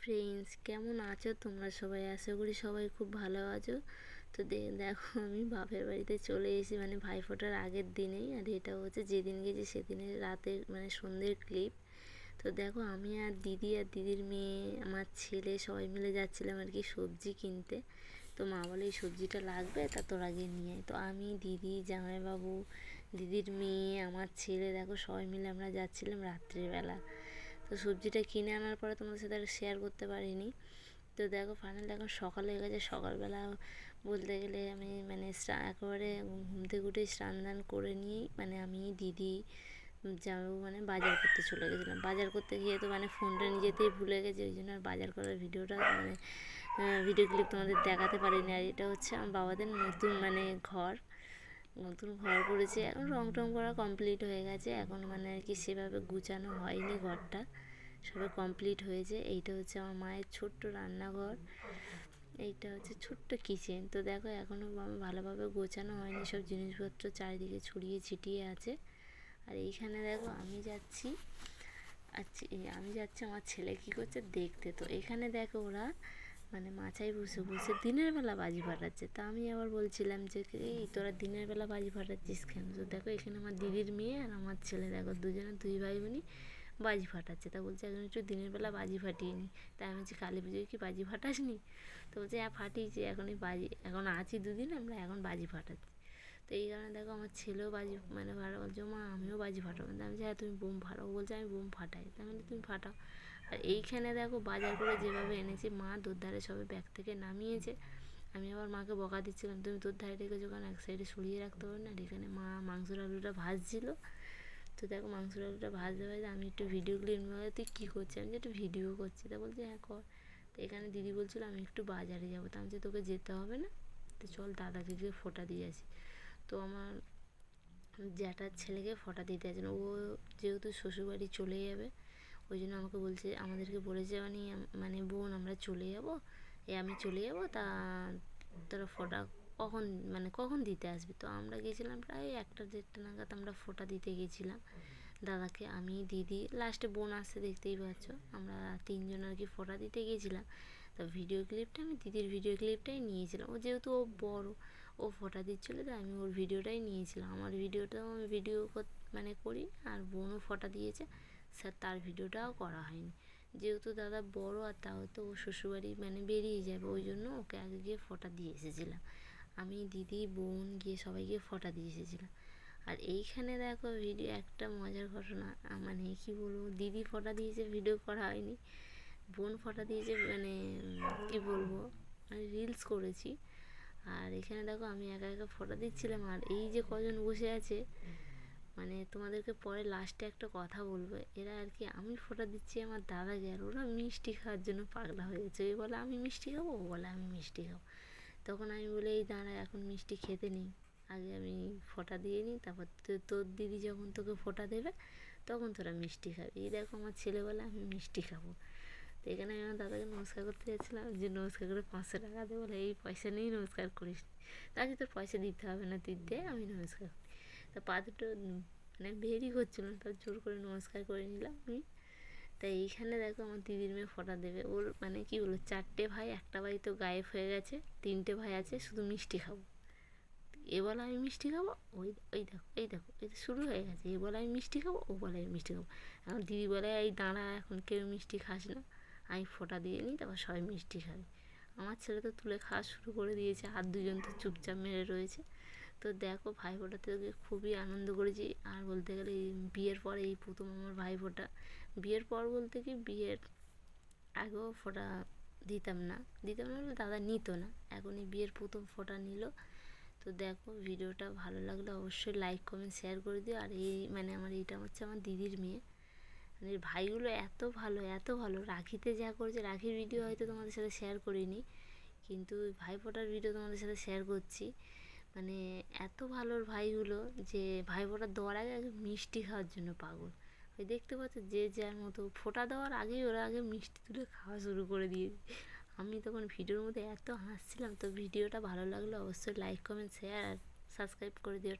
Friends, কেমন আছো তোমরা সবাই? আশা করি সবাই খুব ভালো আছো। তো দেখো, আমি বাপের বাড়িতে চলে এসেছি মানে ভাইফোঁটার আগের দিনেই। আর এটা হচ্ছে যেদিন গেছি সেদিনের রাতের মানে সন্ধ্যের ক্লিপ। তো দেখো, আমি আর দিদির মেয়ে, আমার ছেলে সবাই মিলে যাচ্ছিলাম আর কি সবজি কিনতে। তো মা বলে এই সবজিটা লাগবে, তা তোরা গিয়ে নিয়ে আয়। তো আমি, দিদি, জামাইবাবু, দিদির মেয়ে, আমার ছেলে, দেখো সবাই মিলে আমরা যাচ্ছিলাম রাত্রিবেলা। তো সবজিটা কিনে আনার পরে তোমাদের সাথে আর শেয়ার করতে পারিনি। তো দেখো ফাইনালি এখন সকাল হয়ে গেছে। সকালবেলা বলতে গেলে আমি মানে একেবারে ঘুম থেকে উঠে স্নান দান করে নিয়েই মানে আমি, দিদি, যাবো মানে বাজার করতে চলে গেছিলাম। বাজার করতে গিয়ে তো মানে ফোনটা নিজেতেই ভুলে গেছি, ওই জন্য আর বাজার করার ভিডিওটা মানে ভিডিও ক্লিপ তোমাদের দেখাতে পারিনি। আর এটা হচ্ছে আমার বাবাদের নতুন মানে নতুন ঘর করেছে। এখন রং টং করা কমপ্লিট হয়ে গেছে, এখন মানে আর কি সেভাবে গুছানো হয়নি ঘরটা, সবে কমপ্লিট হয়েছে। এইটা হচ্ছে আমার মায়ের ছোট্ট রান্নাঘর, এইটা হচ্ছে ছোট্ট কিচেন। তো দেখো এখনও ভালোভাবে গোছানো হয়নি, সব জিনিসপত্র চারিদিকে ছড়িয়ে ছিটিয়ে আছে। আর এইখানে দেখো আমি যাচ্ছি আমার ছেলে কী করছে দেখতে। তো এখানে দেখো ওরা মানে মাচায় বসে বসে দিনের বেলা বাজি ফাটাচ্ছে। তা আমি আবার বলছিলাম যে এই তোরা দিনের বেলা বাজি ফাটাচ্ছিস কেন? তো দেখো এখানে আমার দিদির মেয়ে আর আমার ছেলে দেখো দুই ভাই বোনই বাজি ফাটাচ্ছে। তা বলছে এখন একটু দিনের বেলা বাজি ফাটিয়ে নি। তাই আমি বলছি কালী পুজোয় কি বাজি ফাটাসনি? তো বলছে হ্যাঁ ফাটিয়েছি, এখন এই বাজি এখন আছি দুদিন, আমরা এখন বাজি ফাটাচ্ছি। তো এই কারণে দেখো আমার ছেলেও বাজি মানে ভাড়া বলছে মা আমিও বাজি ফাটাবো। আমি বলছি হ্যাঁ তুমি বোম ফাটাও। বলছে আমি বোম ফাটাই। তাই আমি তুমি ফাটাও। আর এইখানে দেখো বাজার করে যেভাবে এনেছি, মা দোরধারে সবে ব্যাগ থেকে নামিয়েছে। আমি আবার মাকে বকা দিচ্ছিলাম তুমি তোর ধারে রেখেছো কেন, এক সাইডে সরিয়ে রাখতে পারো না। আর এখানে মা মাংসের আলুটা ভাজছিল। তো দেখো মাংসের আলুটা ভাজতে ভাজতে আমি একটু ভিডিও ক্লিপ নিয়ে, তুই কী করছিস? আমি একটু ভিডিও করছি। তা বলছি হ্যাঁ কর। তো এখানে দিদি বলছিল আমি একটু বাজারে যাবো। তা আমি তোকে যেতে হবে না, তো চল দাদাকে গিয়ে ফোঁটা দিয়ে আসি। তো আমার জ্যাঠার ছেলেকে ফোঁটা দিতে আছে না, ও যেহেতু শ্বশুরবাড়ি চলে যাবে, ওই জন্য আমাকে বলছে, আমাদেরকে বলেছে মানে বোন আমরা চলে যাবো, আমি চলে যাবো, তা তোরা ফোঁটা কখন দিতে আসবি? তো আমরা গিয়েছিলাম প্রায় 1-1:30 নাগাদ আমরা ফোঁটা দিতে গেছিলাম দাদাকে, আমি, দিদি, লাস্টে বোন আসছে দেখতেই পাচ্ছ। আমরা 3জন আর কি ফোঁটা দিতে গিয়েছিলাম। তো ভিডিও ক্লিপটা আমি দিদির ভিডিও ক্লিপটাই নিয়েছিলাম, ও যেহেতু ও বড়, ও ফোঁটা দিচ্ছিলো, তাই আমি ওর ভিডিওটাই নিয়েছিলাম। আমার ভিডিওটাও আমি মানে করি, আর বোনও ফোঁটা দিয়েছে, স্যার তার ভিডিওটাও করা হয়নি। যেহেতু দাদা বড়, আর তাও তো ও শ্বশুরবাড়ি মানে বেরিয়ে যাবে, ওই জন্য ওকে আগে গিয়ে ফোঁটা দিয়ে এসেছিলাম। আমি, দিদি, বোন গিয়ে সবাই গিয়ে ফোঁটা দিয়ে এসেছিলাম। আর এইখানে দেখো ভিডিও একটা মজার ঘটনা, মানে কী বলবো, দিদি ফোঁটা দিয়েছে ভিডিও করা হয়নি, বোন ফোঁটা দিয়েছে মানে কী বলবো মানে রিলস করেছি। আর এখানে দেখো আমি একা একা ফোঁটা দিচ্ছিলাম। আর এই যে কজন বসে আছে মানে তোমাদেরকে পরে লাস্টে একটা কথা বলবো, এরা আর কি আমি ফোঁটা দিচ্ছি আমার দাদাকে, আর ওরা মিষ্টি খাওয়ার জন্য পাগলা হয়ে গেছে। ওই বলে আমি মিষ্টি খাবো, ও বলে আমি মিষ্টি খাবো। তখন আমি বলি এই দাঁড়া, এখন মিষ্টি খেতে নেই, আগে আমি ফোঁটা দিয়ে নিই, তারপর তোর দিদি যখন তোকে ফোঁটা দেবে তখন তোরা মিষ্টি খাবি। এই দেখো আমার ছেলে বলে আমি মিষ্টি খাবো। তো এখানে আমি আমার দাদাকে নমস্কার করতে যাচ্ছিলাম, যে নমস্কার করে 500 টাকা দেবো, বলে এই পয়সা নেই নমস্কার করিস। তা তোর পয়সা দিতে হবে না, তুই দে আমি নমস্কার করি। তা পা দুটো মানে বেরই করছিল না, তার জোর করে নমস্কার করে নিলাম আমি। তাই এইখানে দেখো আমার দিদির মেয়ে ফোঁটা দেবে, ওর মানে কী বলবো 4টে ভাই, একটা ভাই তো গায়েব হয়ে গেছে, 3টে ভাই আছে শুধু মিষ্টি খাবো। এ বলে আমি মিষ্টি খাবো, এই দেখো এই শুরু হয়ে গেছে, এ বলে আমি মিষ্টি খাবো, ও বলে আমি মিষ্টি খাবো। এখন দিদি বলে এই দাঁড়া, এখন কেউ মিষ্টি খাস না, আমি ফোঁটা দিয়ে নিই, তারপর সবাই মিষ্টি খাবে। আমার ছেলে তো তুলে খাওয়া শুরু করে দিয়েছে, আর 2জন তো চুপচাপ মেরে রয়েছে। তো দেখো ভাইফোঁটাতে খুবই আনন্দ করেছি। আর বলতে গেলে বিয়ের পরে এই প্রথম আমার ভাইফোঁটা। বিয়ের পর বলতে কি বিয়ের আগেও ফোঁটা দিতাম না বলে দাদা নিত না, এখন এই বিয়ের প্রথম ফোঁটা নিল। তো দেখো ভিডিওটা ভালো লাগলে অবশ্যই লাইক কমেন্ট শেয়ার করে দিও। আর এই মানে এইটা হচ্ছে আমার দিদির মেয়ে, মানে ভাইগুলো এত ভালো রাখিতে যা করেছে, রাখির ভিডিও হয়তো তোমাদের সাথে শেয়ার করিনি, কিন্তু ভাইফোঁটার ভিডিও তোমাদের সাথে শেয়ার করছি। মানে এত ভালো ভাইগুলো যে ভাইফোঁটা দেওয়ার আগে আগে মিষ্টি খাওয়ার জন্য পাগল। ওই দেখতে পাচ্ছ যে যার মতো ফোঁটা দেওয়ার আগেই ওরা আগে মিষ্টি তুলে খাওয়া শুরু করে দিয়েছে। আমি তখন ভিডিওর মধ্যে এত হাসছিলাম। তো ভিডিওটা ভালো লাগলে অবশ্যই লাইক কমেন্ট শেয়ার আর সাবস্ক্রাইব করে দিও।